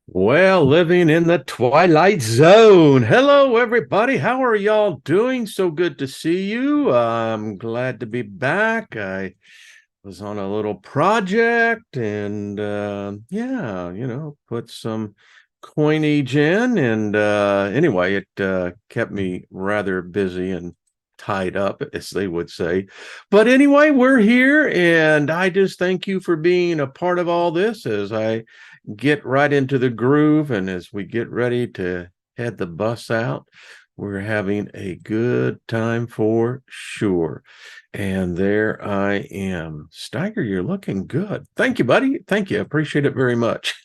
Well, living in the twilight zone. Hello, everybody. How are y'all doing? So good to see you. I'm glad to be back. I was on a little project and yeah, put some coinage in. And anyway, it kept me rather busy and tied up, as they would say. But anyway, we're here, and I just thank you for being a part of all this as I get right into the groove. And as we get ready to head the bus out, we're having a good time for sure. And there I am. Steiger, you're looking good. Thank you, buddy. Thank you. I appreciate it very much.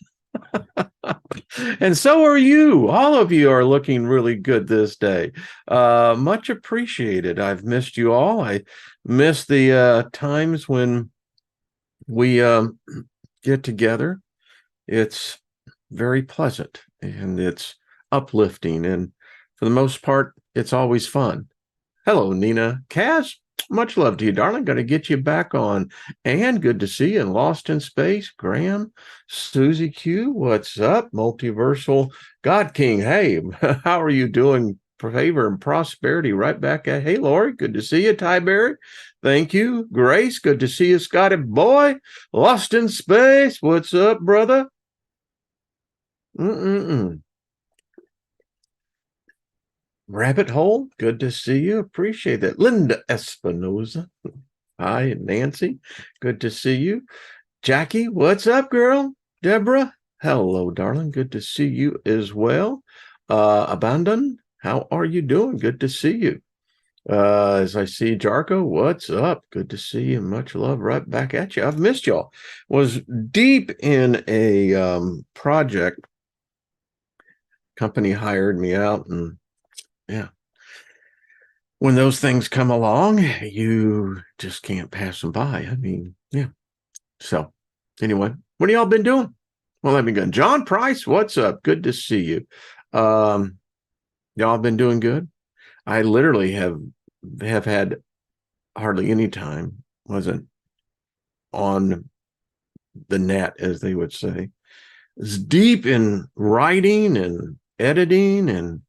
And so are you. All of you are looking really good this day. Much appreciated. I've missed you all. I miss the times when we get together. It's very pleasant and it's uplifting. And for the most part, it's always fun. Hello, Nina. Caz, much love to you, darling. Got to get you back on. And good to see you. And Lost in Space, Graham, Susie Q, what's up? Multiversal God King. Hey, how are you doing? Favor and prosperity right back at. Hey, Lori, good to see you. Tyberry, thank you. Grace, good to see you. Scotty boy, Lost in Space, what's up, brother? Rabbit Hole, good to see you. Appreciate that. Linda Espinoza. Hi, Nancy. Good to see you. Jackie, what's up, girl? Deborah, hello, darling. Good to see you as well. Abandon, how are you doing? Good to see you. As I see Jarko, what's up? Good to see you. Much love right back at you. I've missed y'all. Was deep in a project. Company hired me out, and yeah, when those things come along, you just can't pass them by. I mean, yeah. So anyway, what have y'all been doing? Well, let me go. John Price, what's up? Good to see you. Y'all been doing good? I literally have had hardly any time, wasn't on the net, as they would say. It's deep in writing and editing and,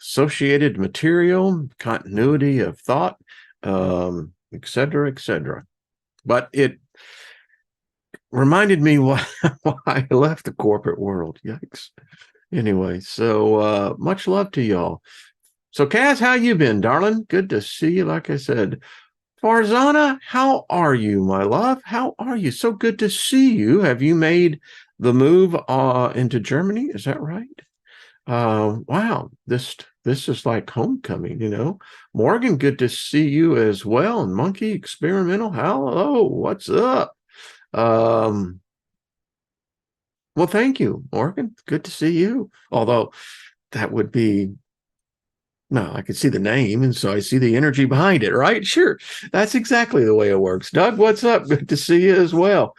associated material, continuity of thought, et cetera, et cetera. But it reminded me why I left the corporate world. Yikes. Anyway, so much love to y'all. So, Caz, how you been, darling? Good to see you. Like I said, Farzana, how are you, my love? How are you? So good to see you. Have you made the move into Germany? Is that right? Wow, this is like homecoming. Morgan, good to see you as well. And Monkey Experimental, hello, what's up? Well, thank you, Morgan. Good to see you. Although that would be no, I can see the name, and so I see the energy behind it, right? Sure. That's exactly the way it works. Doug, what's up? Good to see you as well.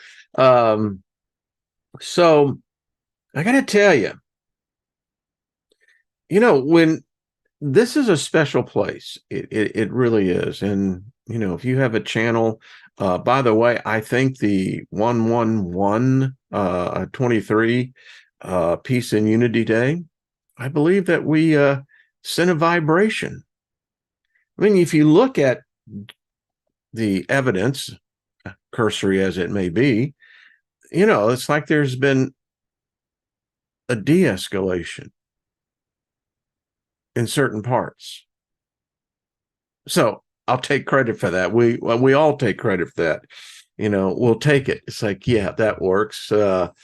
So I got to tell you, when this is a special place, it really is. And, if you have a channel, by the way, I think the 111 23 Peace and Unity Day, I believe that we send a vibration. I mean, if you look at the evidence, cursory as it may be, it's like there's been a de-escalation in certain parts. So I'll take credit for that. We all take credit for that. We'll take it. It's like, yeah, that works. Mika,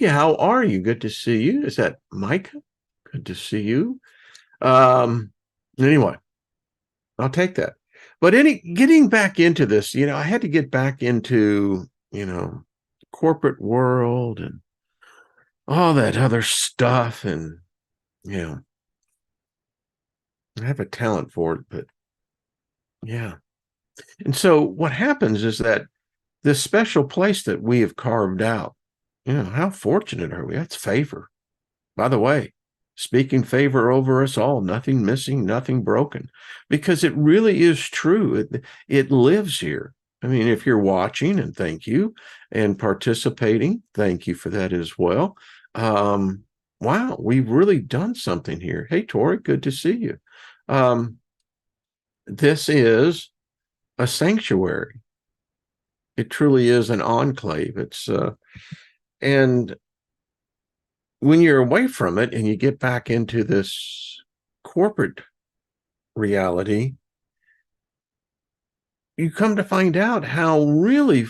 how are you? Good to see you. Is that Micah? Good to see you. Anyway, I'll take that. But getting back into this, I had to get back into, corporate world and all that other stuff. And, I have a talent for it, but yeah. And so what happens is that this special place that we have carved out, how fortunate are we? That's favor. By the way, speaking favor over us all, nothing missing, nothing broken, because it really is true. It lives here. I mean, if you're watching, and thank you, and participating, thank you for that as well. Wow, we've really done something here. Hey, Tori, good to see you. This is a sanctuary. It truly is an enclave. And when you're away from it and you get back into this corporate reality, you come to find out how really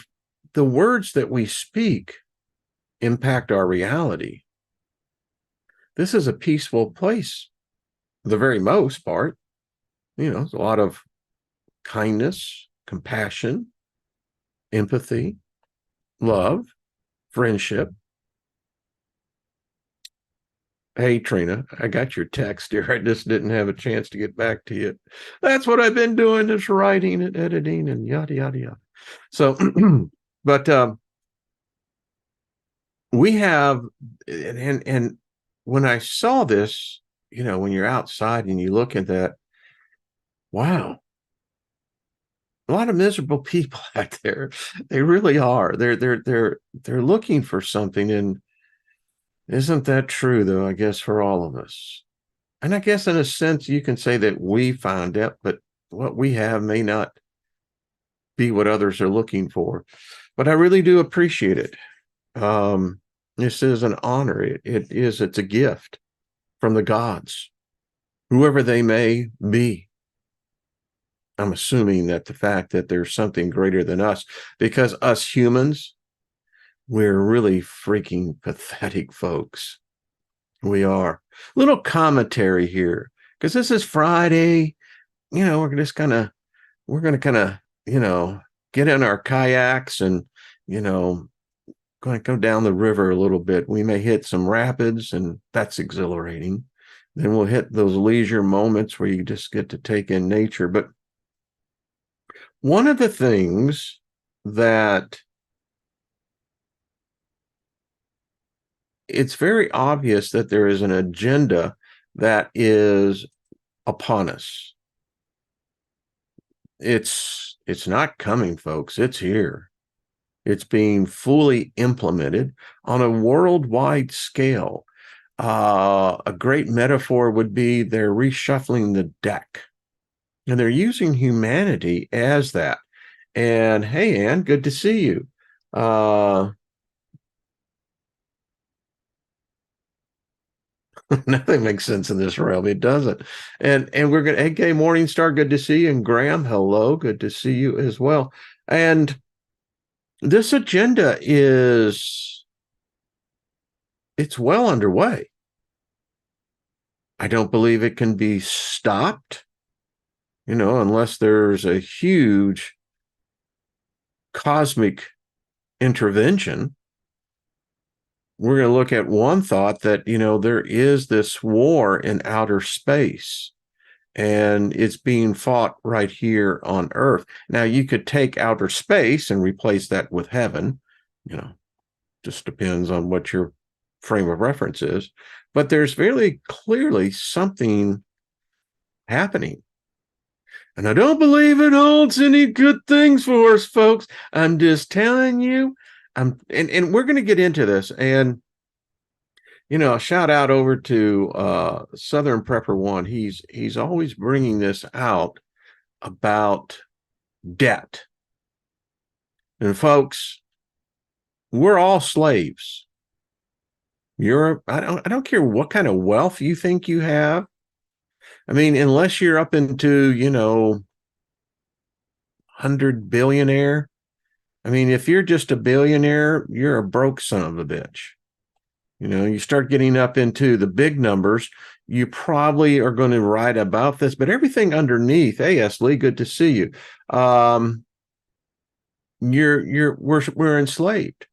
the words that we speak impact our reality. This is a peaceful place, the very most part. There's a lot of kindness, compassion, empathy, love, friendship. Hey, Trina, I got your text here. I just didn't have a chance to get back to you. That's what I've been doing, is writing and editing and yada, yada, yada. So, but we have, and when I saw this, when you're outside and you look at that, wow, a lot of miserable people out there. They really are. They're looking for something. And isn't that true, though, I guess, for all of us? And I guess in a sense you can say that we found it, but what we have may not be what others are looking for. But I really do appreciate it. This is an honor. It's a gift from the gods, whoever they may be. I'm assuming that the fact that there's something greater than us, because us humans, we're really freaking pathetic folks. We are. Little commentary here, because this is Friday. We're going to kind of, get in our kayaks and, going to go down the river a little bit. We may hit some rapids, and that's exhilarating. Then we'll hit those leisure moments where you just get to take in nature. But one of the things that it's very obvious that there is an agenda that is upon us. It's not coming, folks. It's here. It's being fully implemented on a worldwide scale. A great metaphor would be they're reshuffling the deck, and they're using humanity as that. And hey, Ann, good to see you. Nothing makes sense in this realm. It doesn't. And we're going to, hey, Morningstar, good to see you. And Graham, hello, good to see you as well. And this agenda it's well underway. I don't believe it can be stopped, unless there's a huge cosmic intervention. We're going to look at one thought that, there is this war in outer space, and it's being fought right here on Earth. Now, you could take outer space and replace that with heaven, just depends on what your frame of reference is. But there's very clearly something happening. And I don't believe it holds any good things for us, folks. I'm just telling you. And we're going to get into this. And, a shout out over to Southern Prepper One. He's always bringing this out about debt. And folks, we're all slaves. I don't care what kind of wealth you think you have. I mean, unless you're up into, 100 billionaire. I mean, if you're just a billionaire, you're a broke son of a bitch. You start getting up into the big numbers, you probably are going to write about this, but everything underneath, hey, S. Lee, good to see you. We're enslaved.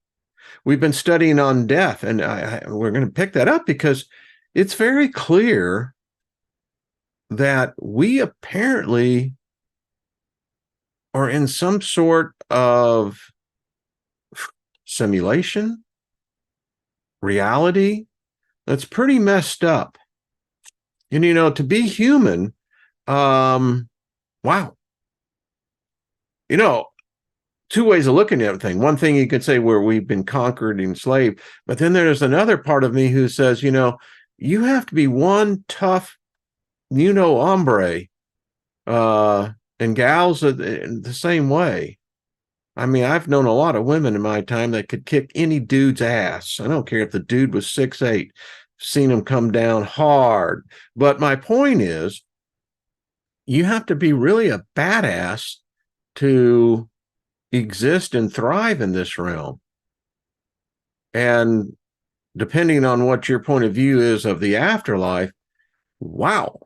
We've been studying on death, and we're going to pick that up because it's very clear that we apparently are in some sort of simulation, reality that's pretty messed up. And, to be human, wow. two ways of looking at everything. One thing you could say where we've been conquered and enslaved, but then there's another part of me who says, you have to be one tough, hombre, and gals are the same way. I mean, I've known a lot of women in my time that could kick any dude's ass. I don't care if the dude was 6'8", seen him come down hard. But my point is, you have to be really a badass to exist and thrive in this realm. And depending on what your point of view is of the afterlife, wow.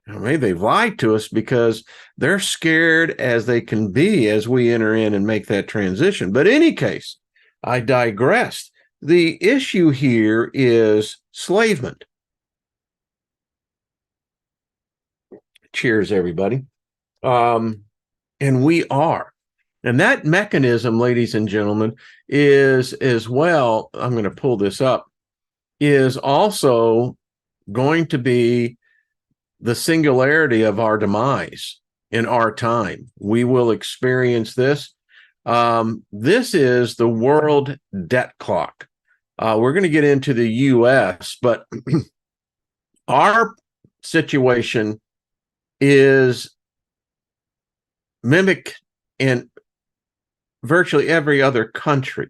Maybe they've lied to us because they're scared as they can be as we enter in and make that transition. But in any case, I digress. The issue here is enslavement. Cheers, everybody. And we are. And that mechanism, ladies and gentlemen, is as well, I'm going to pull this up, is also going to be the singularity of our demise in our time. We will experience this. This is the world debt clock. We're going to get into the U.S., but our situation is mimicked in virtually every other country.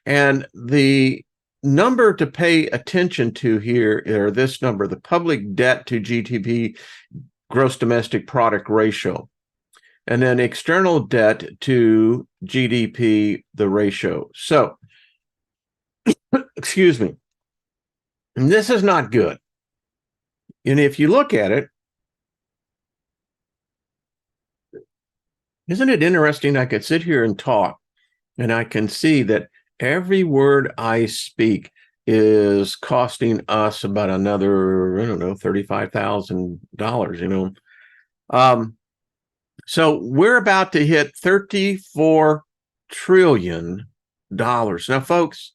And the number to pay attention to here, or this number, the public debt to GDP, gross domestic product ratio, and then external debt to GDP, the ratio. So, excuse me, and this is not good. And if you look at it, isn't it interesting? I could sit here and talk, and I can see that every word I speak is costing us about another, I don't know, $35,000, So we're about to hit $34 trillion. Now, folks,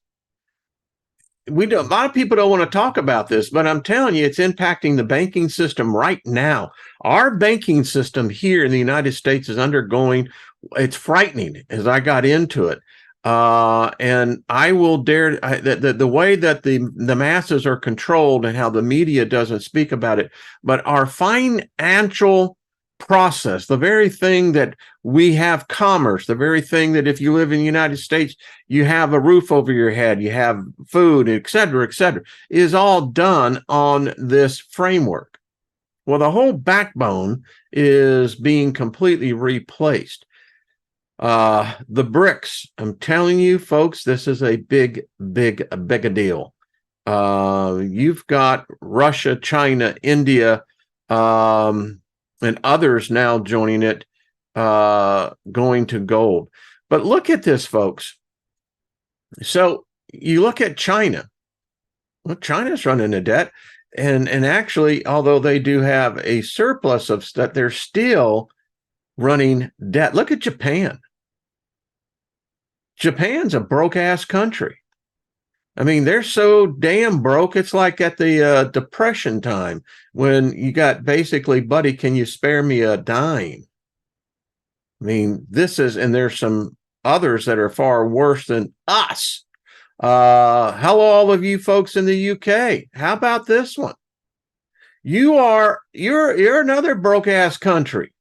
a lot of people don't want to talk about this, but I'm telling you, it's impacting the banking system right now. Our banking system here in the United States is undergoing, it's frightening as I got into it. And I will dare the way that the masses are controlled and how the media doesn't speak about it, but our financial process, the very thing that we have commerce, the very thing that if you live in the United States, you have a roof over your head, you have food, et cetera, is all done on this framework. Well, the whole backbone is being completely replaced. The BRICS, I'm telling you, folks, this is a big deal. You've got Russia, China, India, and others now joining it, going to gold. But look at this, folks. So you look at China. Well, China's running a debt. And actually, although they do have a surplus of stuff, they're still running debt. Look at Japan. Japan's a broke-ass country. I mean, they're so damn broke. It's like at the Depression time when you got basically, buddy, can you spare me a dime? I mean, and there's some others that are far worse than us. Hello, all of you folks in the UK. How about this one? You're another broke-ass country.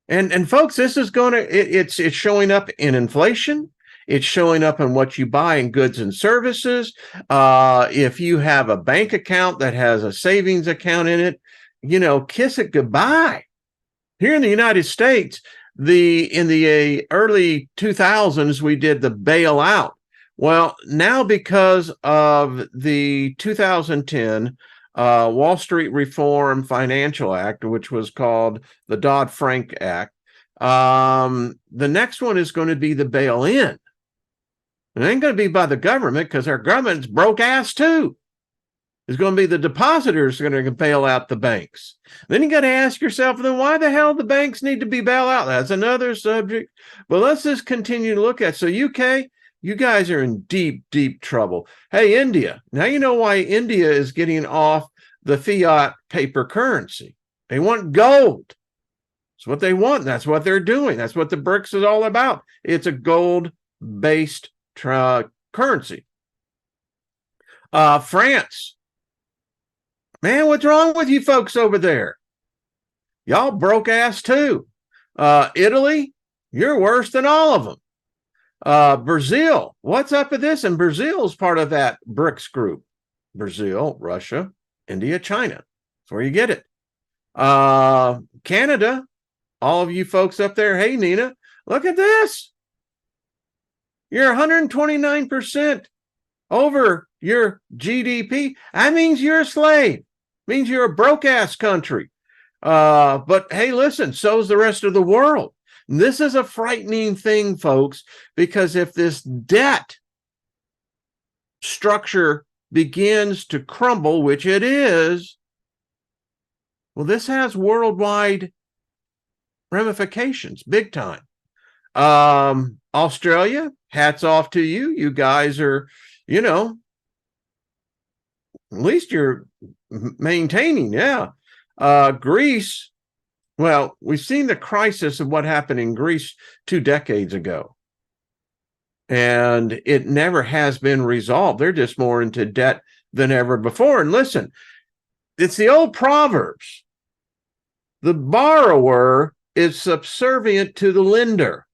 And folks, this is it's showing up in inflation. It's showing up in what you buy in goods and services. If you have a bank account that has a savings account in it, kiss it goodbye. Here in the United States, in the early 2000s, we did the bailout. Well, now because of the 2010 Wall Street Reform Financial Act, which was called the Dodd-Frank Act, the next one is going to be the bail-in. It ain't going to be by the government because our government's broke ass too. It's going to be the depositors going to bail out the banks. Then you got to ask yourself, then why the hell the banks need to be bailed out? That's another subject. But let's just continue to look at. So UK, you guys are in deep trouble. Hey, India. Now you know why India is getting off the fiat paper currency. They want gold. It's what they want. That's what they're doing. That's what the BRICS is all about. It's a gold-based currency. France. Man, what's wrong with you folks over there? Y'all broke ass too. Italy, you're worse than all of them. Brazil, what's up with this? And Brazil's part of that BRICS group. Brazil, Russia, India, China. That's where you get it. Canada, all of you folks up there, hey, Nina, look at this. You're 129% over your GDP. That means you're a slave. Means you're a broke-ass country. But hey, listen, so's the rest of the world. And this is a frightening thing, folks, because if this debt structure begins to crumble, which it is, well, this has worldwide ramifications, big time. Australia, hats off to you. You guys are, at least you're maintaining, yeah. Greece, well, we've seen the crisis of what happened in Greece 2 decades ago. And it never has been resolved. They're just more into debt than ever before. And listen, it's the old Proverbs. The borrower is subservient to the lender.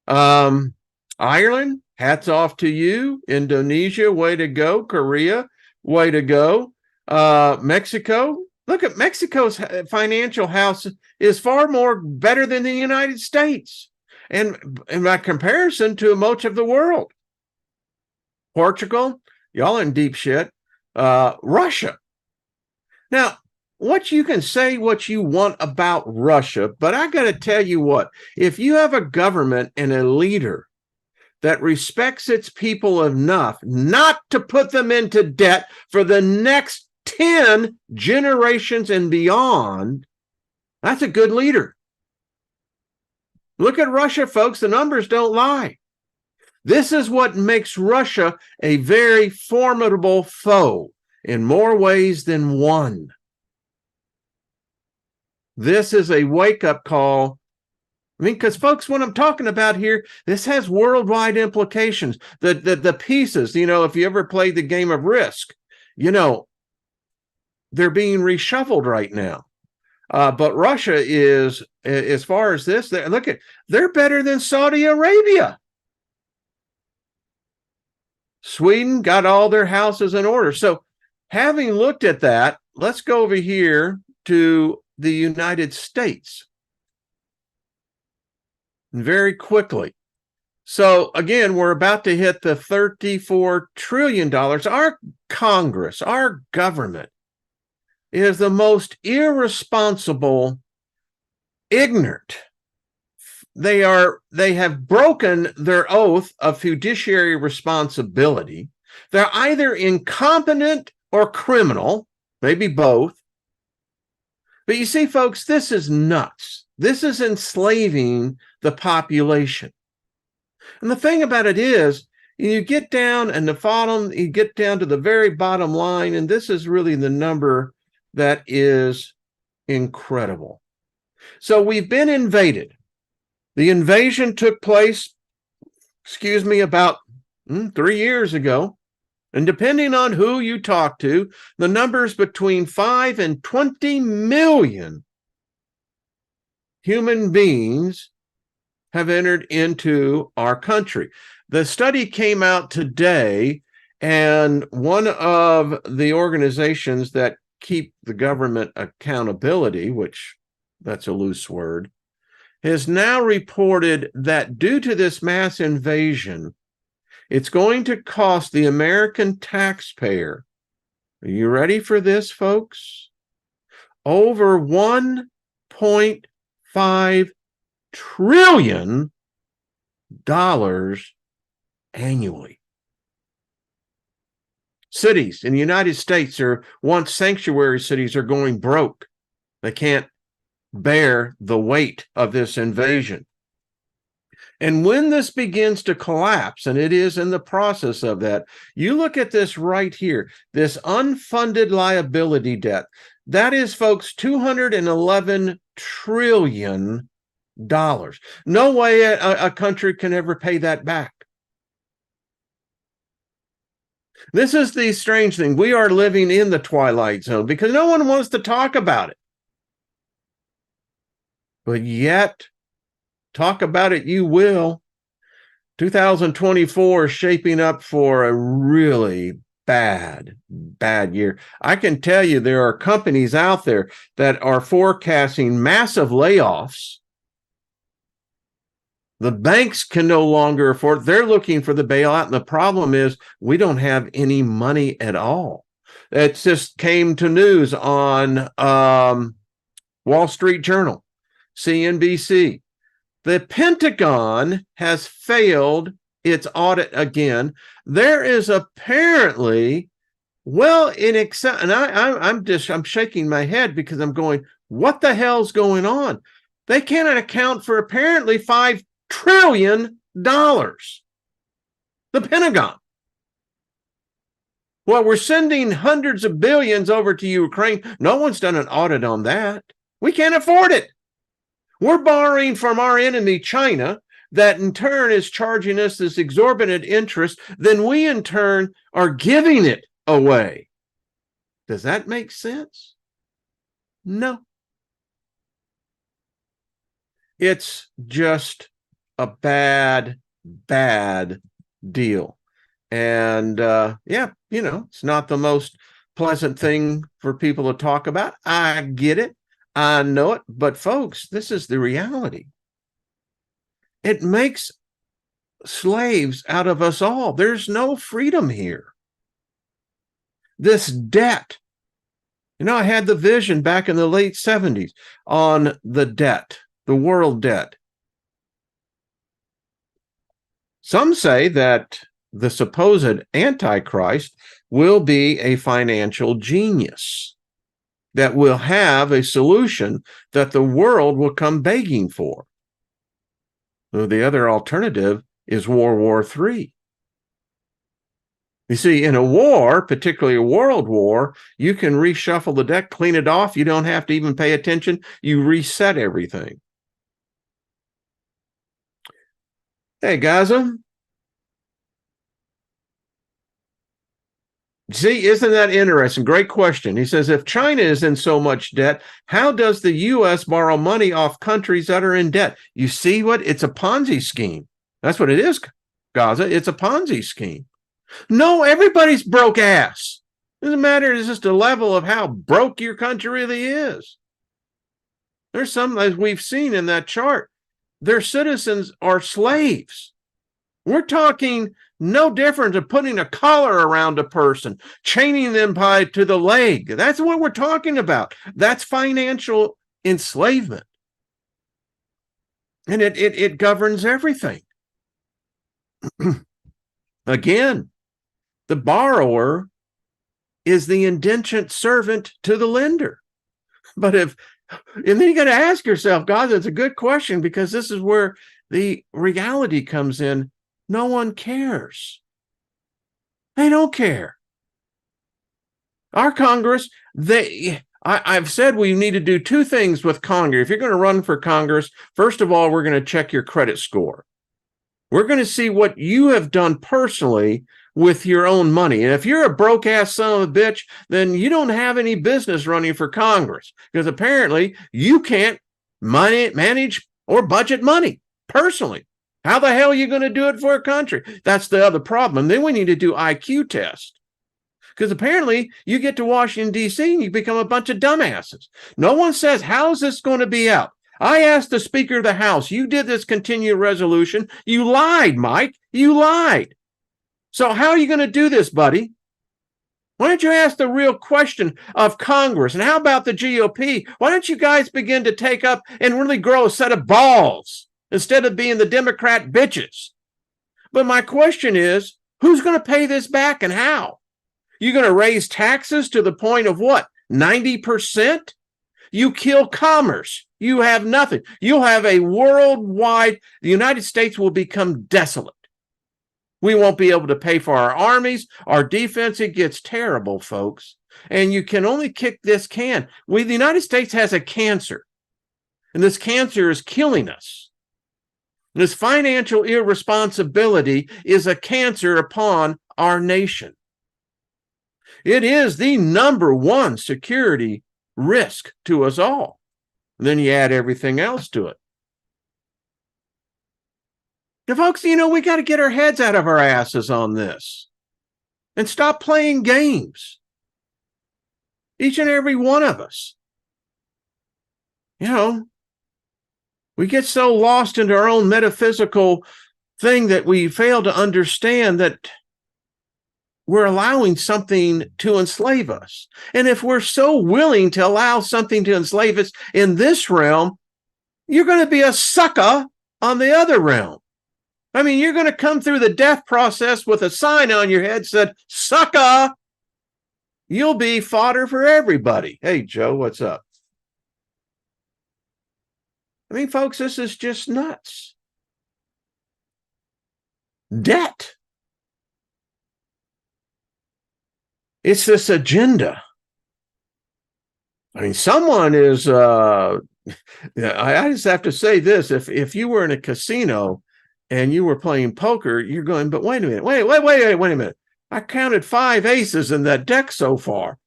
Ireland, hats off to you. Indonesia, way to go. Korea, way to go. Mexico, look at Mexico's financial house is far more better than the United States. And by comparison to much of the world. Portugal, y'all in deep shit. Russia. Now, what you can say what you want about Russia, but I got to tell you what, if you have a government and a leader that respects its people enough not to put them into debt for the next 10 generations and beyond, that's a good leader. Look at Russia, folks. The numbers don't lie. This is what makes Russia a very formidable foe in more ways than one. This is a wake-up call. I mean, because, folks, what I'm talking about here, this has worldwide implications. The pieces, if you ever played the game of Risk, they're being reshuffled right now. But Russia is, as far as this, they're better than Saudi Arabia. Sweden got all their houses in order. So having looked at that, let's go over here to the United States very quickly. So again, we're about to hit the $34 trillion. Our Congress, our government is the most irresponsible, ignorant. They have broken their oath of fiduciary responsibility. They're either incompetent or criminal, maybe both. But you see, folks, this is nuts. This is enslaving the population. And the thing about it is, you get down and you get down to the very bottom line, and this is really the number that is incredible. So we've been invaded. The invasion took place, about 3 years ago. And depending on who you talk to, the numbers between 5 and 20 million human beings have entered into our country. The study came out today, and one of the organizations that keep the government accountability, which that's a loose word, has now reported that due to this mass invasion, it's going to cost the American taxpayer, are you ready for this, folks? Over $1.5 trillion annually. Cities in the United States are once sanctuary cities are going broke. They can't bear the weight of this invasion. And when this begins to collapse, and it is in the process of that, you look at this right here, this unfunded liability debt. That is, folks, $211 trillion. No way a country can ever pay that back. This is the strange thing. We are living in the twilight zone because no one wants to talk about it. But yet, talk about it you will. 2024 is shaping up for a really bad year. I can tell you there are companies out there that are forecasting massive layoffs. The banks can no longer afford. They're looking for the bailout. And the problem is we don't have any money at all. It just came to news on Wall Street Journal, CNBC. The Pentagon has failed its audit again. There is apparently, and I'm shaking my head because I'm going, what the hell's going on? They cannot account for apparently $5 trillion. The Pentagon. Well, we're sending hundreds of billions over to Ukraine. No one's done an audit on that. We can't afford it. We're borrowing from our enemy, China, that in turn is charging us this exorbitant interest. Then we in turn are giving it away. Does that make sense? No. It's just a bad deal. And it's not the most pleasant thing for people to talk about. I get it. I know it. But folks, this is the reality. It makes slaves out of us all. There's no freedom here. This debt. I had the vision back in the late 70s on the debt, the world debt. Some say that the supposed Antichrist will be a financial genius that will have a solution that the world will come begging for. The other alternative is World War III. You see, in a war, particularly a world war, you can reshuffle the deck, clean it off. You don't have to even pay attention. You reset everything. Hey, Gaza. See, isn't that interesting? Great question. He says, if China is in so much debt, how does the U.S. borrow money off countries that are in debt? You see what? It's a Ponzi scheme. That's what it is, Gaza. It's a Ponzi scheme. No, everybody's broke ass. Doesn't matter. It's just a level of how broke your country really is. There's some, as we've seen in that chart, their citizens are slaves. We're talking no different than putting a collar around a person, chaining them to the leg. That's what we're talking about. That's financial enslavement. And it governs everything. Again, the borrower is the indentured servant to the lender. And then you got to ask yourself, God, that's a good question, because this is where the reality comes in. No one cares. They don't care. Our Congress, I've said we need to do two things with Congress. If you're going to run for Congress, first of all, we're going to check your credit score. We're going to see what you have done personally with your own money. And if you're a broke-ass son of a bitch, then you don't have any business running for Congress, because apparently you can't manage or budget money personally. How the hell are you going to do it for a country? That's the other problem. Then we need to do IQ test. Because apparently you get to Washington, D.C. and you become a bunch of dumbasses. No one says, how's this going to be out? I asked the Speaker of the House, you did this continuing resolution. You lied, Mike. You lied. So how are you going to do this, buddy? Why don't you ask the real question of Congress? And how about the GOP? Why don't you guys begin to take up and really grow a set of balls instead of being the Democrat bitches? But my question is, who's going to pay this back and how? You're going to raise taxes to the point of what? 90%? You kill commerce. You have nothing. You'll have a worldwide, the United States will become desolate. We won't be able to pay for our armies, our defense. It gets terrible, folks. and you can only kick this can. The United States has a cancer, and this cancer is killing us. This financial irresponsibility is a cancer upon our nation. It is the number one security risk to us all. And then you add everything else to it. Now, folks, we got to get our heads out of our asses on this and stop playing games. Each and every one of us. We get so lost into our own metaphysical thing that we fail to understand that we're allowing something to enslave us. And if we're so willing to allow something to enslave us in this realm, you're going to be a sucker on the other realm. I mean, you're going to come through the death process with a sign on your head that said, sucker, you'll be fodder for everybody. Hey, Joe, what's up? I mean, folks, this is just nuts. Debt. It's this agenda. I mean, someone is, I just have to say this. If you were in a casino and you were playing poker, you're going, but wait a minute, wait a minute. I counted 5 aces in that deck so far.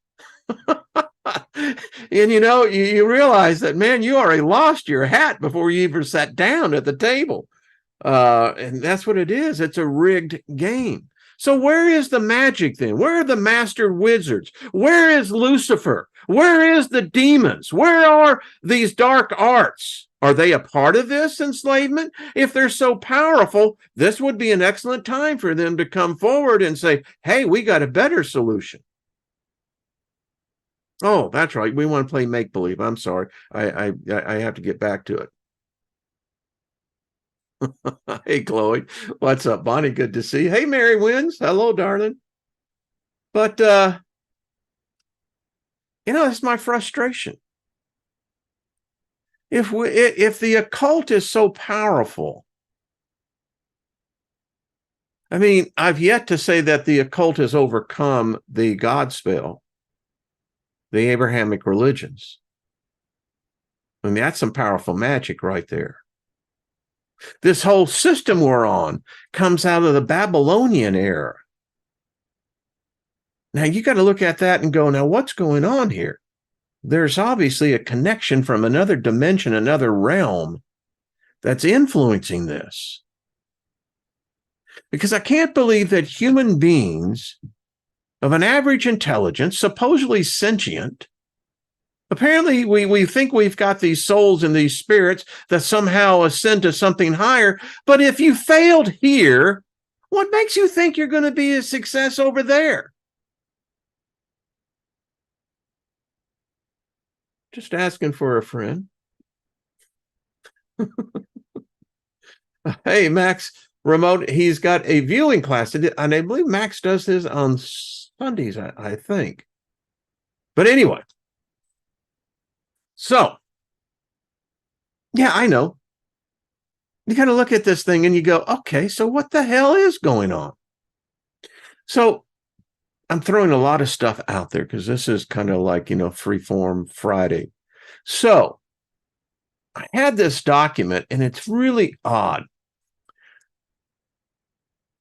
And you realize that, man, you already lost your hat before you even sat down at the table. And that's what it is. It's a rigged game. So where is the magic then? Where are the master wizards? Where is Lucifer? Where is the demons? Where are these dark arts? Are they a part of this enslavement? If they're so powerful, this would be an excellent time for them to come forward and say, hey, we got a better solution. Oh, that's right. We want to play make-believe. I'm sorry. I have to get back to it. Hey, Chloe. What's up, Bonnie? Good to see you. Hey, Mary Wins. Hello, darling. But, it's my frustration. If the occult is so powerful, I mean, I've yet to say that the occult has overcome the God spell, the Abrahamic religions. I mean, that's some powerful magic right there. This whole system we're on comes out of the Babylonian era. Now, you got to look at that and go, now, what's going on here? There's obviously a connection from another dimension, another realm that's influencing this. Because I can't believe that human beings of an average intelligence, supposedly sentient, apparently we think we've got these souls and these spirits that somehow ascend to something higher. But if you failed here, what makes you think you're going to be a success over there? Just asking for a friend. Hey, Max Remote, he's got a viewing class, and I believe Max does his on Sundays, I think. But anyway, so, yeah, I know. You got to look at this thing and you go, okay, so what the hell is going on? So I'm throwing a lot of stuff out there because this is kind of like, Freeform Friday. So I had this document, and it's really odd.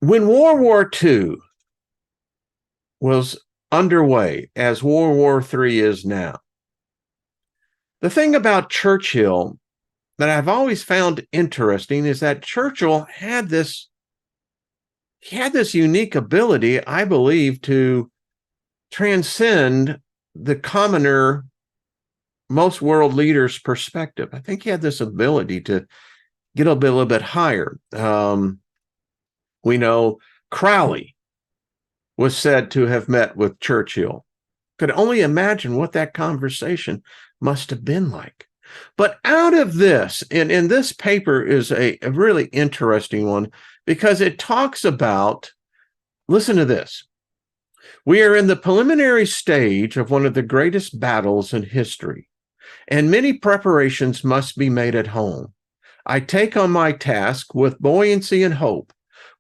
When World War II was underway, as World War III is now, the thing about Churchill that I've always found interesting is that Churchill had this unique ability, I believe, to transcend the commoner, most world leaders' perspective. I think he had this ability to get a little bit higher. We know Crowley was said to have met with Churchill. Could only imagine what that conversation must have been like. But out of this, and this paper is a really interesting one because it talks about, listen to this. We are in the preliminary stage of one of the greatest battles in history, and many preparations must be made at home. I take on my task with buoyancy and hope.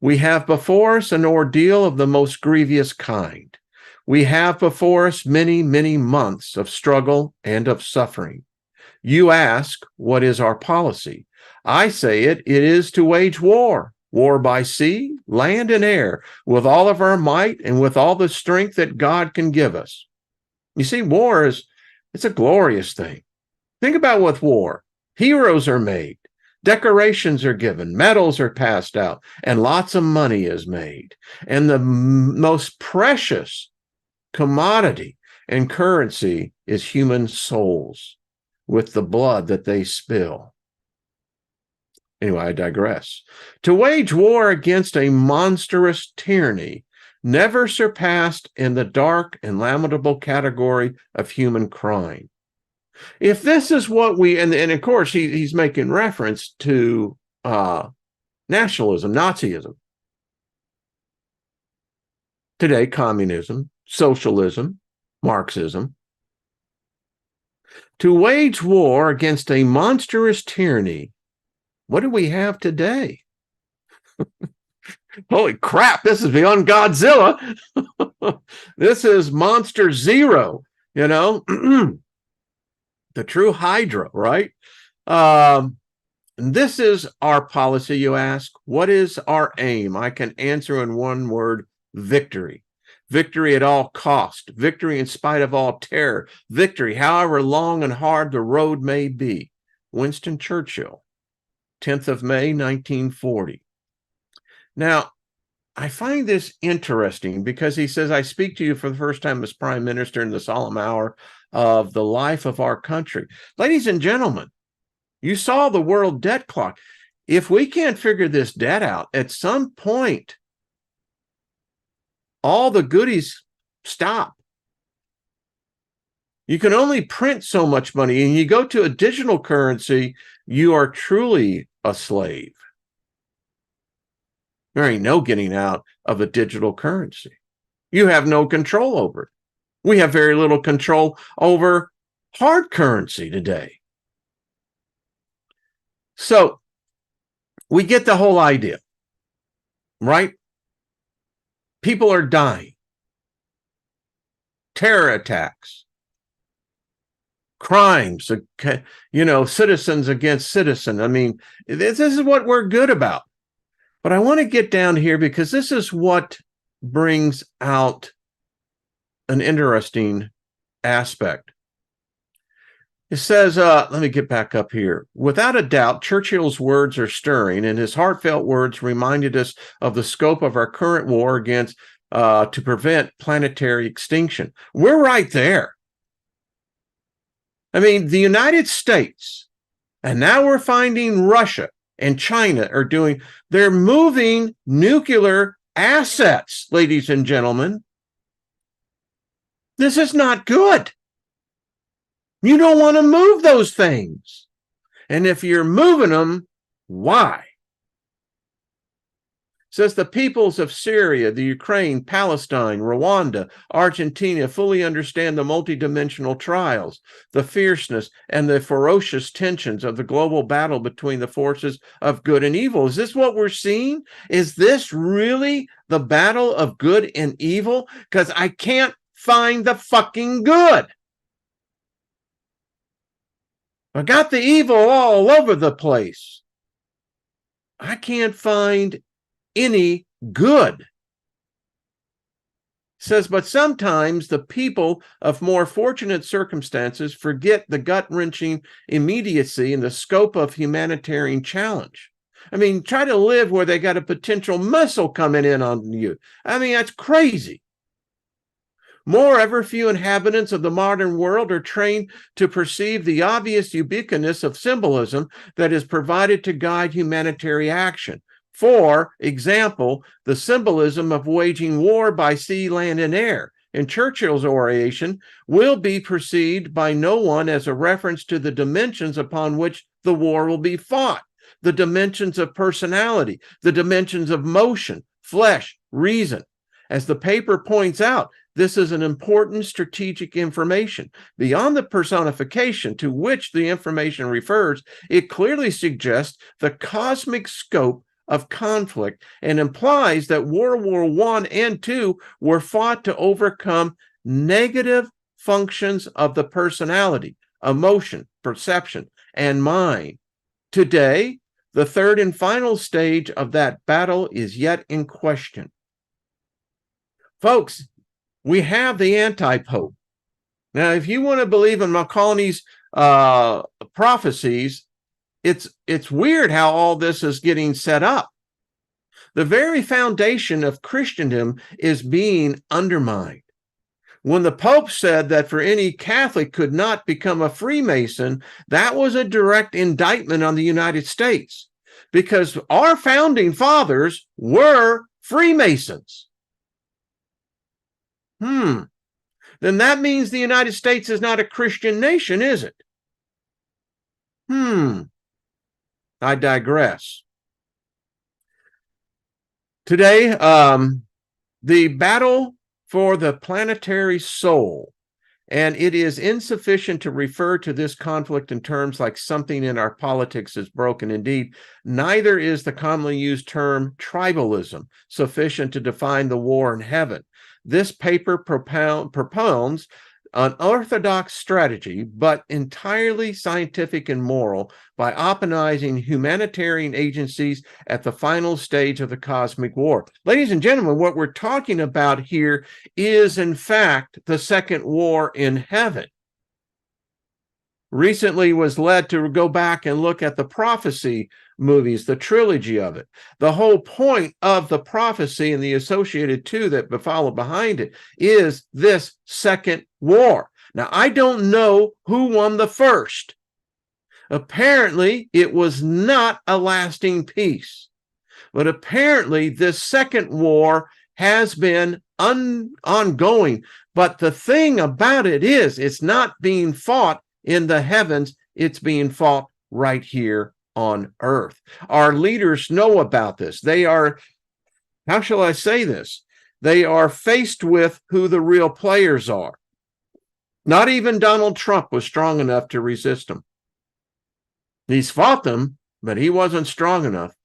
We have before us an ordeal of the most grievous kind. We have before us many, many months of struggle and of suffering. You ask, what is our policy? I say it is to wage war, war by sea, land, and air, with all of our might and with all the strength that God can give us. You see, war it's a glorious thing. Think about with war. Heroes are made, decorations are given, medals are passed out, and lots of money is made. And the most precious commodity and currency is human souls with the blood that they spill. Anyway, I digress. To wage war against a monstrous tyranny never surpassed in the dark and lamentable category of human crime. If this is what we, and of course he's making reference to nationalism, Nazism. Today, communism, socialism, Marxism. To wage war against a monstrous tyranny, what do we have today? Holy crap, this is beyond Godzilla. This is Monster Zero, you know, the true Hydra, right? This is our policy, you ask. What is our aim? I can answer in one word: victory. Victory at all cost. Victory in spite of all terror. Victory, however long and hard the road may be. Winston Churchill, 10th of May, 1940. Now, I find this interesting because he says, I speak to you for the first time as Prime Minister in the solemn hour of the life of our country. Ladies and gentlemen, you saw the world debt clock. If we can't figure this debt out, at some point, all the goodies stop. You can only print so much money, and you go to a digital currency, you are truly a slave. There ain't no getting out of a digital currency. You have no control over it. We have very little control over hard currency today. So we get the whole idea, right? People are dying. Terror attacks. Crimes, you know, citizens against citizen. I mean, this is what we're good about. But I want to get down here because this is what brings out an interesting aspect. It says, let me get back up here. Without a doubt, Churchill's words are stirring, and his heartfelt words reminded us of the scope of our current war against to prevent planetary extinction. We're right there. I mean, the United States, and now we're finding Russia and China are they're moving nuclear assets, ladies and gentlemen. This is not good. You don't want to move those things. And if you're moving them, why? It says the peoples of Syria, the Ukraine, Palestine, Rwanda, Argentina fully understand the multidimensional trials, the fierceness, and the ferocious tensions of the global battle between the forces of good and evil. Is this what we're seeing? Is this really the battle of good and evil? Because I can't find the fucking good. I got the evil all over the place. I can't find any good. It says, but sometimes the people of more fortunate circumstances forget the gut-wrenching immediacy and the scope of humanitarian challenge. I mean, try to live where they got a potential missile coming in on you. I mean, that's crazy. Moreover, few inhabitants of the modern world are trained to perceive the obvious ubiquitous of symbolism that is provided to guide humanitarian action. For example, the symbolism of waging war by sea, land, and air in Churchill's oration will be perceived by no one as a reference to the dimensions upon which the war will be fought, the dimensions of personality, the dimensions of motion, flesh, reason. As the paper points out, this is an important strategic information. Beyond the personification to which the information refers, it clearly suggests the cosmic scope of conflict and implies that World War I and II were fought to overcome negative functions of the personality, emotion, perception, and mind. Today, the third and final stage of that battle is yet in question. Folks, we have the anti-pope. Now, if you want to believe in Macaulay's prophecies, it's weird how all this is getting set up. The very foundation of Christendom is being undermined. When the Pope said that for any Catholic could not become a Freemason, that was a direct indictment on the United States, because our founding fathers were Freemasons. Then that means the United States is not a Christian nation, is it? I digress. Today, the battle for the planetary soul, and it is insufficient to refer to this conflict in terms like something in our politics is broken. Indeed, neither is the commonly used term tribalism sufficient to define the war in heaven. This paper propounds an orthodox strategy, but entirely scientific and moral, by optimizing humanitarian agencies at the final stage of the cosmic war. Ladies and gentlemen, what we're talking about here is, in fact, the second war in heaven. Recently was led to go back and look at the prophecy movies, the trilogy of it. The whole point of the prophecy and the associated two that follow behind it is this second war. Now, I don't know who won the first. Apparently, it was not a lasting peace. But apparently, this second war has been ongoing. But the thing about it is, it's not being fought in the heavens. It's being fought right here on earth. Our leaders know about this. They are, how shall I say this? They are faced with who the real players are. Not even Donald Trump was strong enough to resist them. He's fought them, but he wasn't strong enough.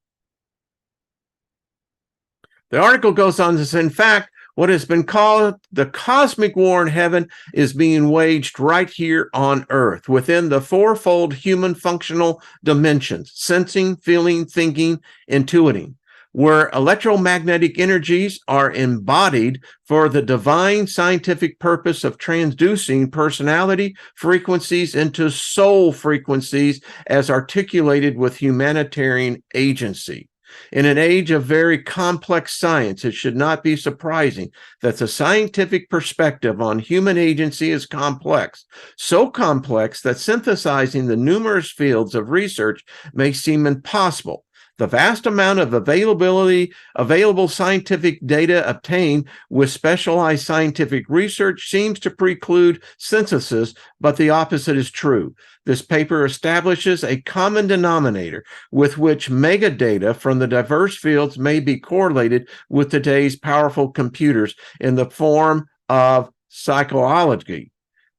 The article goes on to say, in fact, what has been called the cosmic war in heaven is being waged right here on earth within the fourfold human functional dimensions: sensing, feeling, thinking, intuiting, where electromagnetic energies are embodied for the divine scientific purpose of transducing personality frequencies into soul frequencies as articulated with humanitarian agency. In an age of very complex science, it should not be surprising that the scientific perspective on human agency is complex, so complex that synthesizing the numerous fields of research may seem impossible. The vast amount of available scientific data obtained with specialized scientific research seems to preclude synthesis, but the opposite is true. This paper establishes a common denominator with which megadata from the diverse fields may be correlated with today's powerful computers in the form of psychology,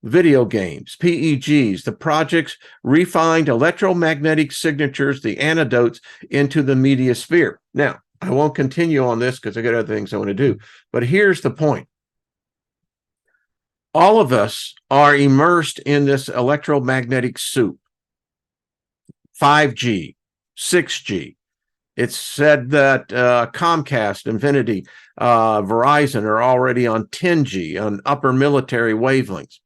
video games, PEGs, the project's refined electromagnetic signatures, the antidotes into the media sphere. Now, I won't continue on this because I got other things I want to do, but here's the point. All of us are immersed in this electromagnetic soup. 5G, 6G. It's said that Comcast, Infinity, Verizon are already on 10G, on upper military wavelengths.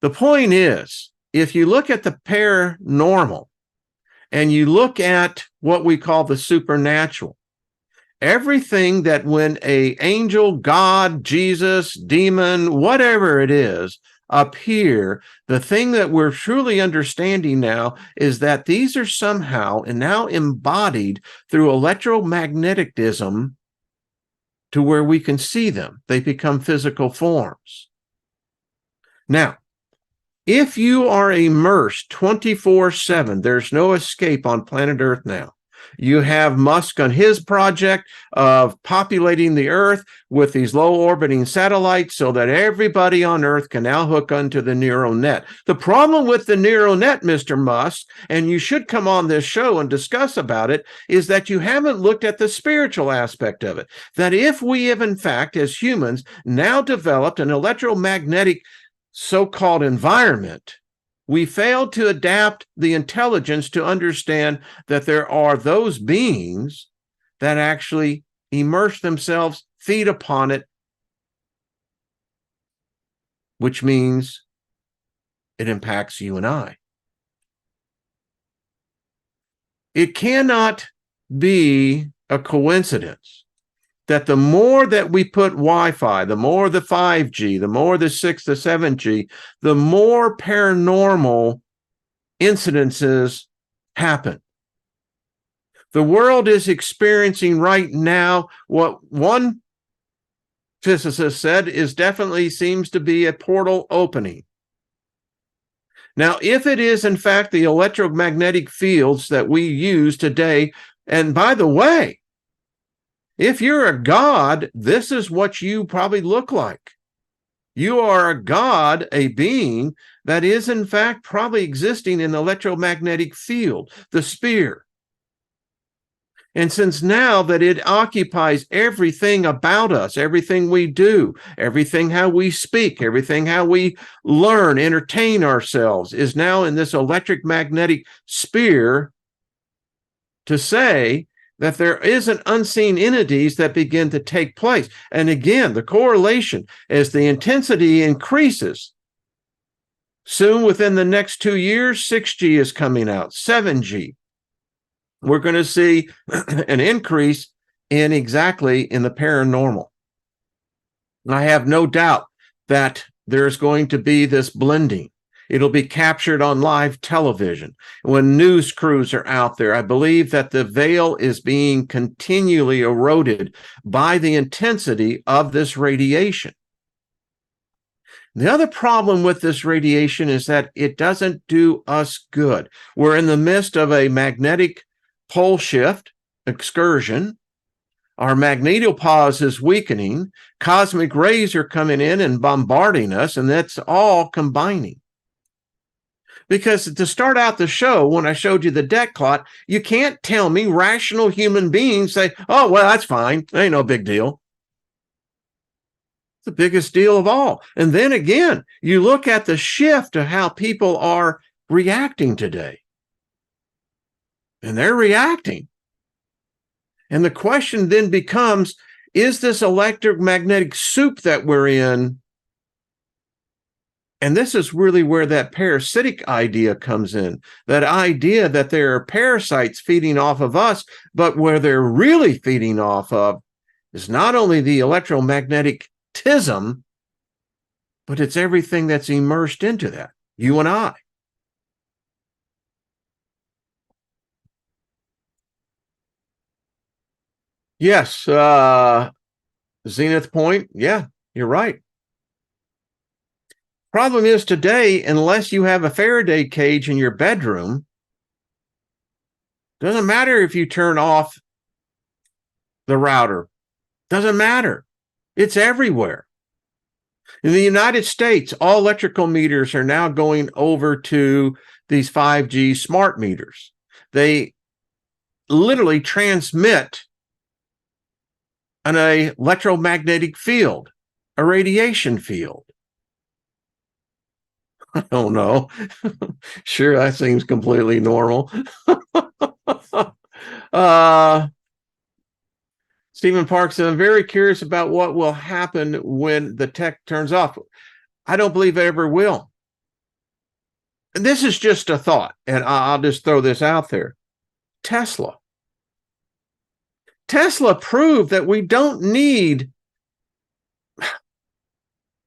The point is, if you look at the paranormal and you look at what we call the supernatural, everything that when an angel, God, Jesus, demon, whatever it is, appear, the thing that we're truly understanding now is that these are somehow and now embodied through electromagnetism to where we can see them. They become physical forms. Now, if you are immersed 24/7, there's no escape on planet Earth now. You have Musk on his project of populating the Earth with these low orbiting satellites so that everybody on Earth can now hook onto the neural net. The problem with the neural net, Mr. Musk, and you should come on this show and discuss about it, is that you haven't looked at the spiritual aspect of it. That if we have, in fact, as humans, now developed an electromagnetic so-called environment, we failed to adapt the intelligence to understand that there are those beings that actually immerse themselves, feed upon it, which means it impacts you and I. It cannot be a coincidence that the more that we put Wi-Fi, the more the 5G, the more the 6, the 7G, the more paranormal incidences happen. The world is experiencing right now what one physicist said is definitely seems to be a portal opening. Now, if it is in fact the electromagnetic fields that we use today, and by the way, if you're a god, this is what you probably look like. You are a god, a being that is in fact probably existing in the electromagnetic field, the sphere. And since now that it occupies everything about us, everything we do, everything how we speak, everything how we learn, entertain ourselves is now in this electromagnetic sphere, to say that there isn't unseen entities that begin to take place. And again, the correlation as the intensity increases, soon within the next 2 years, 6G is coming out, 7G. We're going to see an increase in the paranormal. And I have no doubt that there's going to be this blending. It'll be captured on live television. When news crews are out there, I believe that the veil is being continually eroded by the intensity of this radiation. The other problem with this radiation is that it doesn't do us good. We're in the midst of a magnetic pole shift excursion. Our magnetopause is weakening. Cosmic rays are coming in and bombarding us, and that's all combining. Because to start out the show, when I showed you the debt clot, you can't tell me rational human beings say, oh, well, that's fine. Ain't no big deal. It's the biggest deal of all. And then again, you look at the shift of how people are reacting today. And they're reacting. And the question then becomes, is this electromagnetic soup that we're in? And this is really where that parasitic idea comes in, that idea that there are parasites feeding off of us, but where they're really feeding off of is not only the electromagnetism, but it's everything that's immersed into that, you and I. Yes, zenith point, yeah, you're right. Problem is today, unless you have a Faraday cage in your bedroom, doesn't matter if you turn off the router. Doesn't matter. It's everywhere. In the United States, all electrical meters are now going over to these 5G smart meters. They literally transmit an electromagnetic field, a radiation field. I don't know. Sure, that seems completely normal. Stephen Park said, I'm very curious about what will happen when the tech turns off. I don't believe it ever will. And this is just a thought, and I'll just throw this out there. Tesla proved that we don't need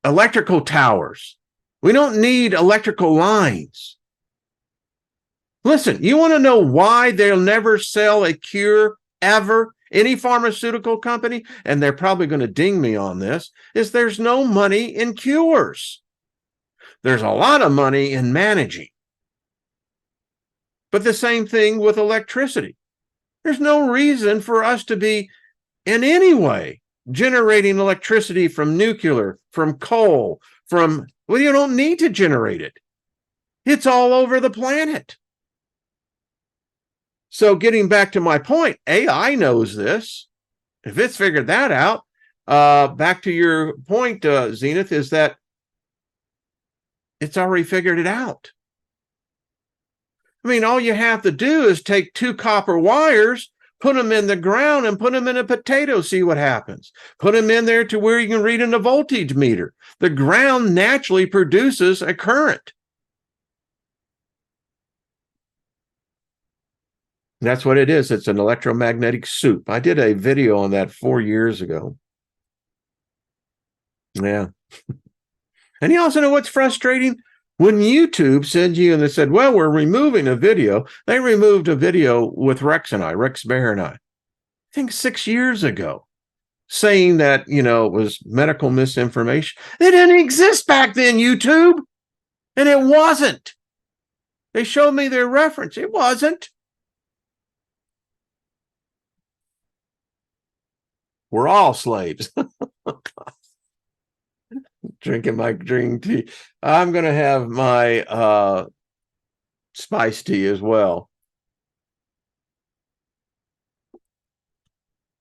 electrical towers. We don't need electrical lines. Listen, you want to know why they'll never sell a cure ever? Any pharmaceutical company, and they're probably going to ding me on this, is there's no money in cures. There's a lot of money in managing. But the same thing with electricity. There's no reason for us to be in any way generating electricity from nuclear, from coal, well, you don't need to generate it. It's all over the planet. So getting back to my point, AI knows this. If it's figured that out, back to your point, Zenith, is that it's already figured it out. I mean, all you have to do is take 2 copper wires, put them in the ground, and put them in a potato, see what happens. Put them in there to where you can read in a voltage meter. The ground naturally produces a current. That's what it is. It's an electromagnetic soup. I did a video on that 4 years ago. Yeah. And you also know what's frustrating? When YouTube sends you and they said, well, we're removing a video, they removed a video with Rex Bear and I think 6 years ago, saying that, it was medical misinformation. It didn't exist back then, YouTube. And it wasn't. They showed me their reference. It wasn't. We're all slaves. Drinking my green tea. I'm going to have my spice tea as well.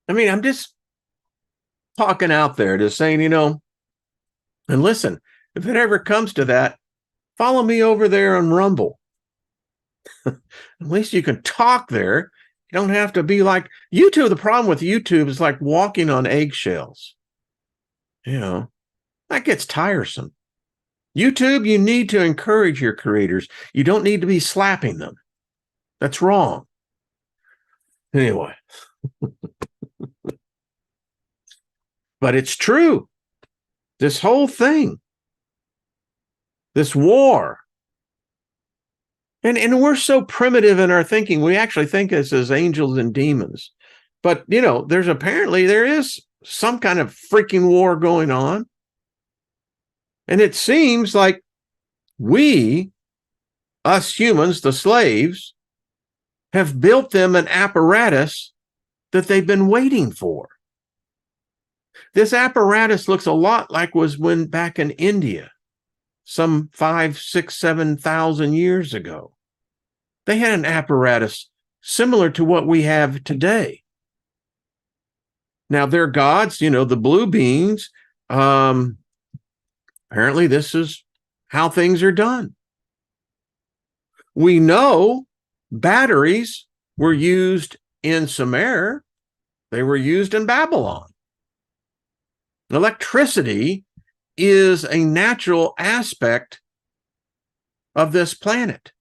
I mean, I'm just talking out there, just saying, and listen, if it ever comes to that, follow me over there on Rumble. At least you can talk there. You don't have to be like YouTube. The problem with YouTube is like walking on eggshells. That gets tiresome. YouTube, you need to encourage your creators. You don't need to be slapping them. That's wrong. Anyway. But it's true. This whole thing, this war, and we're so primitive in our thinking. We actually think us as angels and demons. But, there is some kind of freaking war going on. And it seems like we, us humans, the slaves, have built them an apparatus that they've been waiting for. This apparatus looks a lot like was when back in India, some 5, 6, 7,000 years ago. They had an apparatus similar to what we have today. Now, their gods, the blue beings, apparently this is how things are done. We know batteries were used in Sumer. They were used in Babylon. Electricity is a natural aspect of this planet.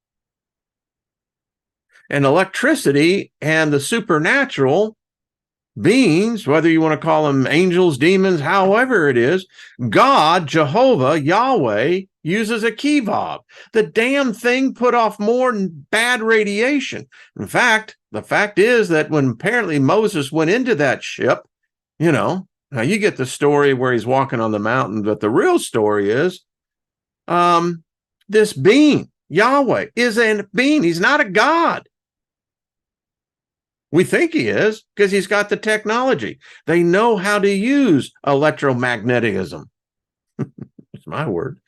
And electricity and the supernatural beings, whether you want to call them angels, demons, however it is, God, Jehovah, Yahweh, uses a key fob. The damn thing put off more bad radiation. In fact, the fact is that when apparently Moses went into that ship, now you get the story where he's walking on the mountain, but the real story is this being, Yahweh, is a being. He's not a god. We think he is because he's got the technology. They know how to use electromagnetism. That's my word.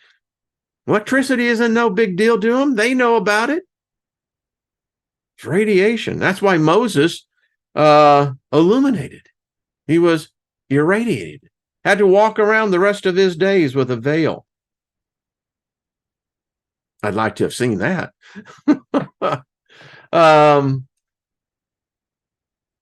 Electricity isn't no big deal to them. They know about it. It's radiation. That's why Moses illuminated. He was irradiated. Had to walk around the rest of his days with a veil. I'd like to have seen that.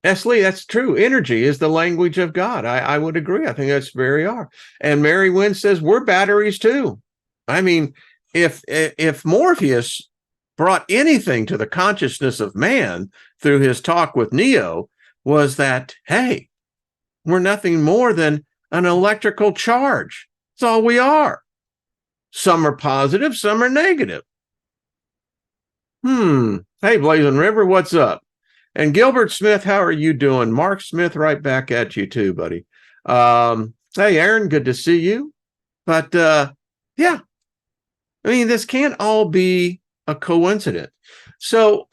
S. Lee, that's true. Energy is the language of God. I would agree. I think that's very are. And Mary Wynn says we're batteries too. I mean, if Morpheus brought anything to the consciousness of man through his talk with Neo, was that, hey, we're nothing more than an electrical charge. That's all we are. Some are positive, some are negative. Hey, Blazing River, what's up? And Gilbert Smith, how are you doing? Mark Smith, right back at you too, buddy. Hey, Aaron, good to see you. But yeah, I mean, this can't all be a coincidence. So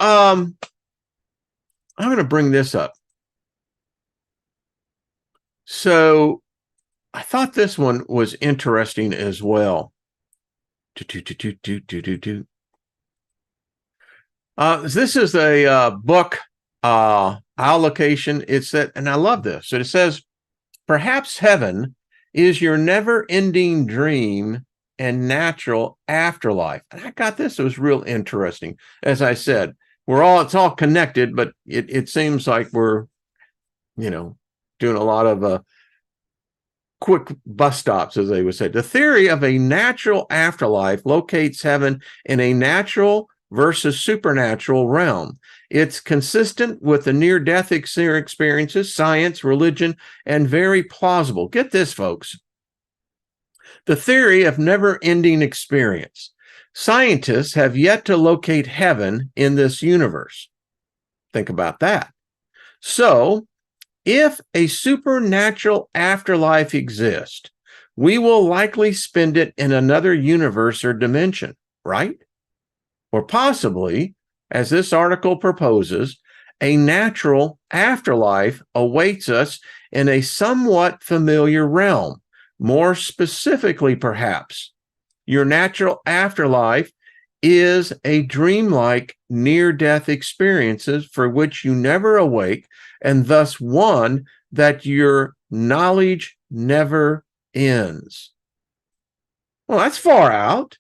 I'm going to bring this up. So I thought this one was interesting as well. This is a book allocation. It's that, and I love this. So it says, perhaps heaven is your never-ending dream and natural afterlife. And I got this. It was real interesting. As I said, it's all connected, but it seems like we're, doing a lot of quick bus stops, as they would say. The theory of a natural afterlife locates heaven in a natural versus supernatural realm. It's consistent with the near-death experiences, science, religion, and very plausible. Get this, folks. The theory of never-ending experience. Scientists have yet to locate heaven in this universe. Think about that. So, if a supernatural afterlife exists, we will likely spend it in another universe or dimension, right? Or possibly, as this article proposes, a natural afterlife awaits us in a somewhat familiar realm. More specifically, perhaps, your natural afterlife is a dreamlike near-death experiences for which you never awake, and thus one that your knowledge never ends. Well, that's far out.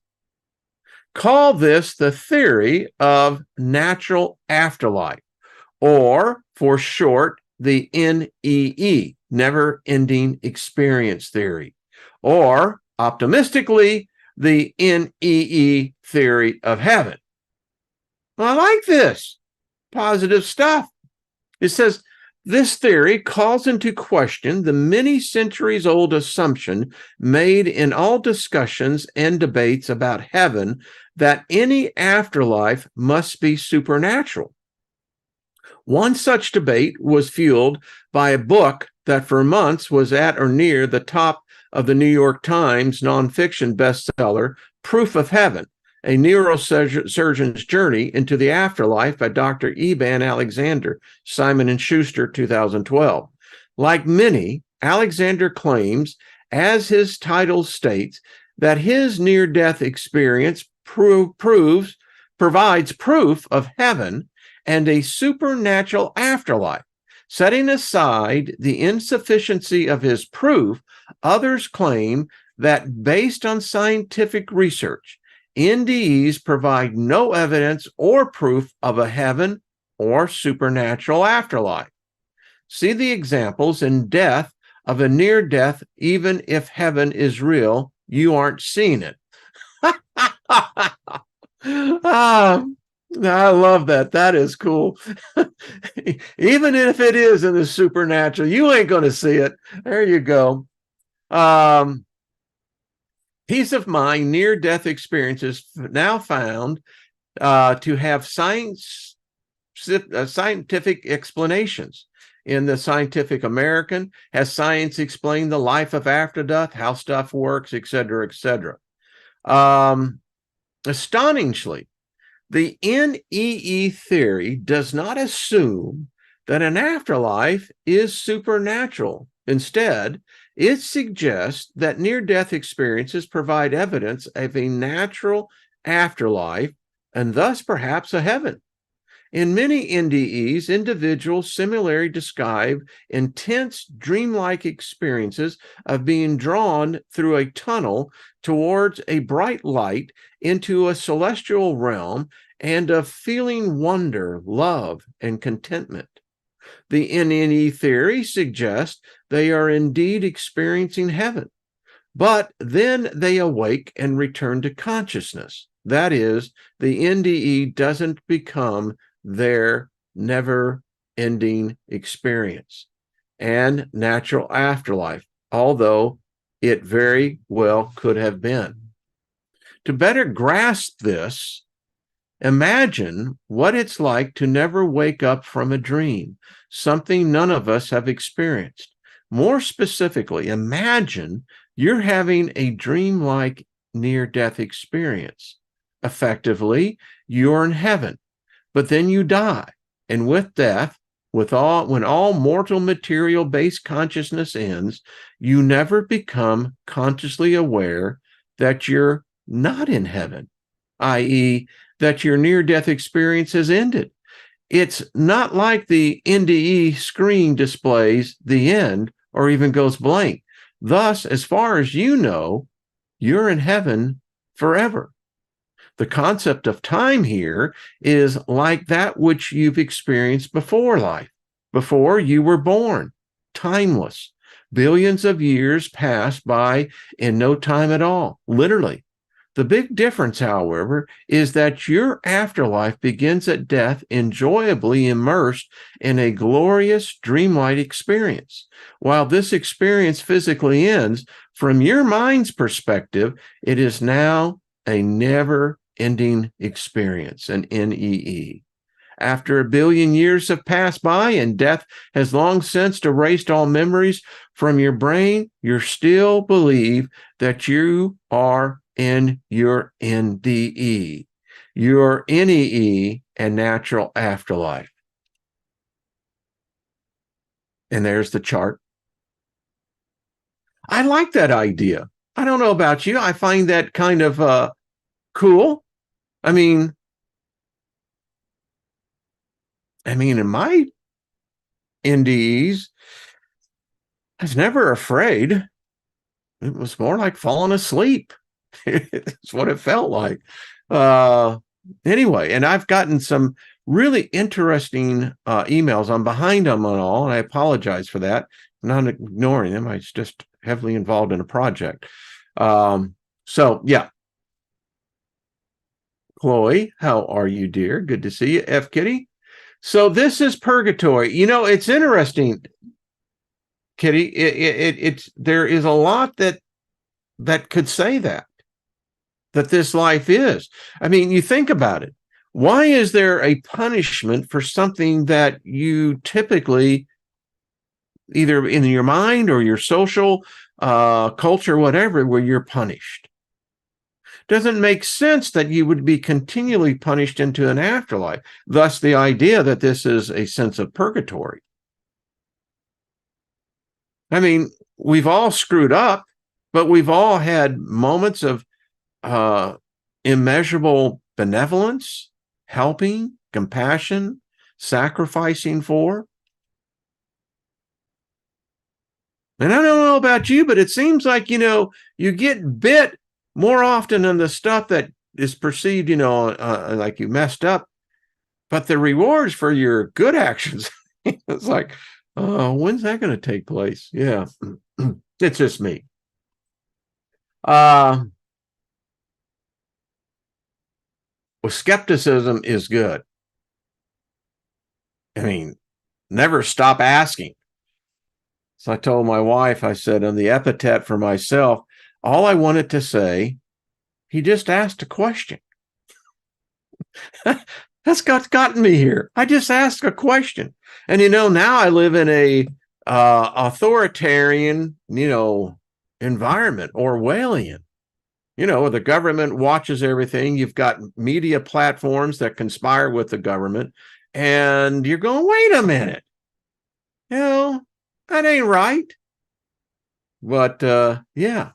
Call this the theory of natural afterlife, or for short, the NEE, never-ending experience theory, or optimistically, the NEE theory of heaven. Well, I like this. Positive stuff. It says, this theory calls into question the many centuries-old assumption made in all discussions and debates about heaven that any afterlife must be supernatural. One such debate was fueled by a book that for months was at or near the top of the New York Times nonfiction bestseller, Proof of Heaven, a neurosurgeon's journey into the afterlife by Dr. Eban Alexander, Simon & Schuster, 2012. Like many, Alexander claims, as his title states, that his near-death experience provides proof of heaven and a supernatural afterlife. Setting aside the insufficiency of his proof, others claim that based on scientific research, NDEs provide no evidence or proof of a heaven or supernatural afterlife. See the examples in death of a near death, even if heaven is real, you aren't seeing it. I love that. That is cool. Even if it is in the supernatural, you ain't going to see it. There you go. Peace of mind, near-death experiences now found to have scientific explanations. In the Scientific American, has science explained the life of after death, how stuff works, etc., etc. Astonishingly, the NEE theory does not assume that an afterlife is supernatural. Instead, it suggests that near-death experiences provide evidence of a natural afterlife and thus perhaps a heaven. In many NDEs, individuals similarly describe intense dreamlike experiences of being drawn through a tunnel towards a bright light into a celestial realm and of feeling wonder, love, and contentment. The NNE theory suggests they are indeed experiencing heaven, but then they awake and return to consciousness. That is, the NDE doesn't become their never-ending experience and natural afterlife, although it very well could have been. To better grasp this, imagine what it's like to never wake up from a dream, something none of us have experienced. More specifically, imagine you're having a dreamlike near-death experience. Effectively, you're in heaven, but then you die, and with death, when all mortal material-based consciousness ends, you never become consciously aware that you're not in heaven, i.e., that your near-death experience has ended. It's not like the NDE screen displays the end or even goes blank. Thus, as far as you know, you're in heaven forever. The concept of time here is like that which you've experienced before life, before you were born, timeless. Billions of years pass by in no time at all, literally. The big difference, however, is that your afterlife begins at death, enjoyably immersed in a glorious, dreamlike experience. While this experience physically ends, from your mind's perspective, it is now a never-ending experience, an NEE. After a billion years have passed by and death has long since erased all memories from your brain, you still believe that you are in your NDE, your NEE, and natural afterlife. And there's the chart. I like that idea. I don't know about you. I find that kind of cool. I mean, in my NDEs, I was never afraid. It was more like falling asleep. It's what it felt like. Anyway, and I've gotten some really interesting emails. I'm behind them on all, and I apologize for that. I'm not ignoring them. I was just heavily involved in a project. So, yeah. Chloe, how are you, dear? Good to see you. F. Kitty. So this is purgatory. You know, it's interesting, Kitty. It's there is a lot that could say that this life is. I mean, you think about it. Why is there a punishment for something that you typically, either in your mind or your social culture, whatever, where you're punished? Doesn't make sense that you would be continually punished into an afterlife. Thus, the idea that this is a sense of purgatory. I mean, we've all screwed up, but we've all had moments of immeasurable benevolence, helping, compassion, sacrificing for. And I don't know about you, but it seems like, you get bit more often than the stuff that is perceived, like you messed up. But the rewards for your good actions, it's like, when's that going to take place? Yeah, it's just me. Well, skepticism is good. I mean, never stop asking. So I told my wife, I said, on the epithet for myself, all I wanted to say, he just asked a question. That's gotten me here. I just asked a question. And, now I live in a authoritarian, environment, Orwellian. The government watches everything. You've got media platforms that conspire with the government. And you're going, wait a minute. That ain't right. But, yeah.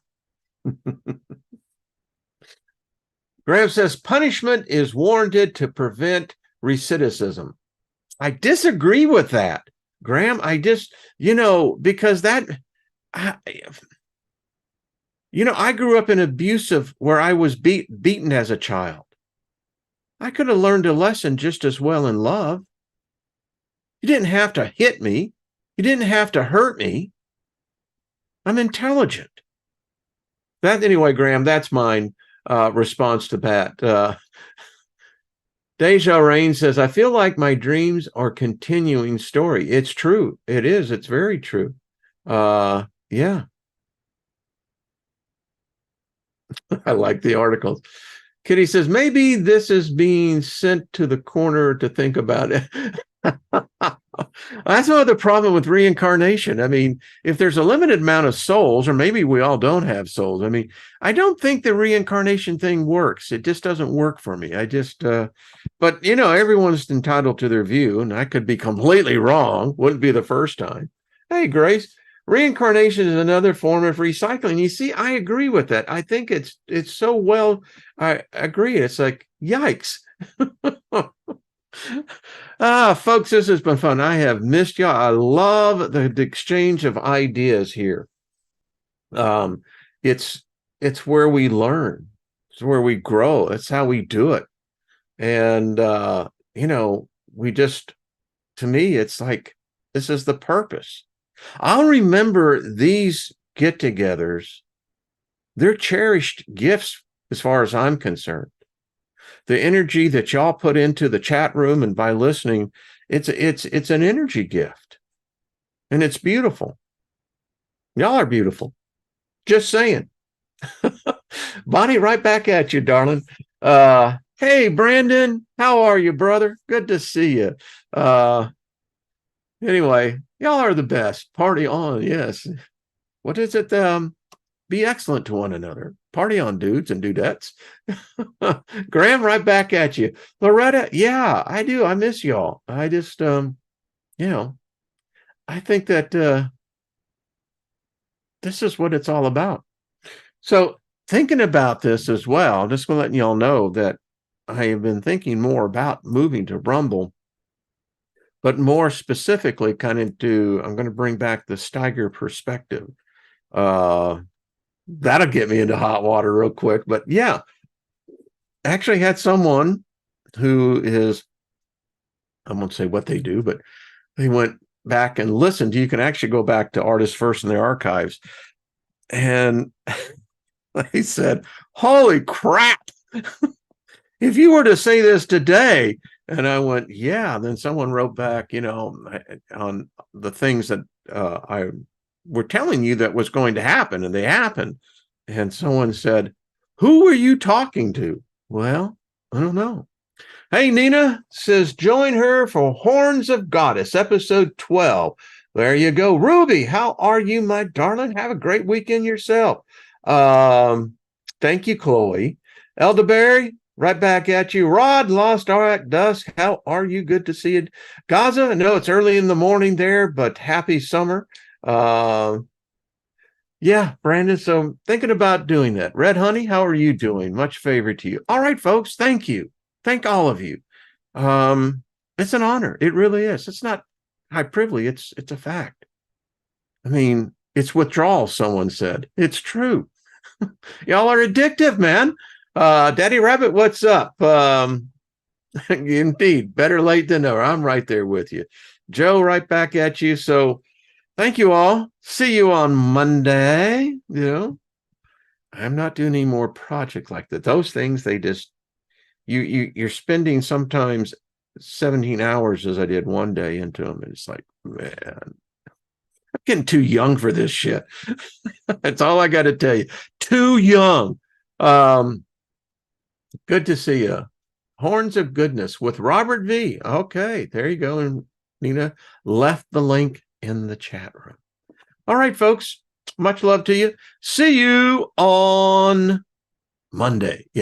Graham says punishment is warranted to prevent recidivism. I disagree with that, Graham. I just, because that, I grew up in abusive where I was beaten as a child. I could have learned a lesson just as well in love. You didn't have to hit me. You didn't have to hurt me. I'm intelligent. Anyway, Graham, that's mine. Response to that. Deja Rain says, I feel like my dreams are continuing story. It's true. It is. It's very true. Yeah. I like the articles. Kitty says, maybe this is being sent to the corner to think about it. That's not the problem with reincarnation. I mean, if there's a limited amount of souls, or maybe we all don't have souls. I mean, I don't think the reincarnation thing works. It just doesn't work for me. But everyone's entitled to their view, and I could be completely wrong. Wouldn't be the first time. Hey, Grace, reincarnation is another form of recycling. You see, I agree with that. I think it's so well. I agree. It's like, yikes. Folks, this has been fun. I have missed y'all. I love the exchange of ideas here. It's where we learn. It's where we grow. That's how we do it. And to me, it's like, this is the purpose. I'll remember these get-togethers. They're cherished gifts as far as I'm concerned. The energy that y'all put into the chat room and by listening, it's an energy gift. And it's beautiful. Y'all are beautiful. Just saying. Bonnie, right back at you, darling. Hey, Brandon, how are you, brother? Good to see you. Anyway, y'all are the best. Party on, yes. What is it? Be excellent to one another. Party on, dudes and dudettes. Graham, right back at you. Loretta, yeah, I do. I miss y'all. I just, I think that this is what it's all about. So thinking about this as well, just going to let y'all know that I have been thinking more about moving to Rumble, but more specifically I'm going to bring back the Steiger perspective. That'll get me into hot water real quick. But yeah, actually had someone who is, I won't say what they do, but they went back and listened. You can actually go back to Artists First in their archives. And they said, holy crap. If you were to say this today, and I went, yeah, then someone wrote back, on the things that I were telling you that was going to happen, and they happened. And someone said, who were you talking to? Well, I don't know. Hey, Nina says, join her for Horns of Goddess, episode 12. There you go. Ruby, how are you, my darling? Have a great weekend yourself. Thank you, Chloe. Elderberry, right back at you. Rod, Lost Art Dusk, how are you? Good to see you. Gaza, I know it's early in the morning there, but happy summer. Yeah, Brandon, so thinking about doing that. Red Honey, how are you doing? Much favor to you. All right, folks, thank you. Thank all of you. It's an honor. It really is. It's not hyperbole. It's a fact. I mean, it's withdrawal, someone said. It's true. Y'all are addictive, man. Daddy Rabbit, what's up? Indeed, better late than never. I'm right there with you. Joe, right back at you. So thank you all. See you on Monday. I'm not doing any more projects like that. Those things, they just, you're spending sometimes 17 hours, as I did one day, into them. And it's like, man, I'm getting too young for this shit. That's all I got to tell you. Too young. Good to see you. Horns of Goodness with Robert V. Okay, there you go. And Nina left the link in the chat room. All right, folks. Much love to you. See you on Monday. Yeah.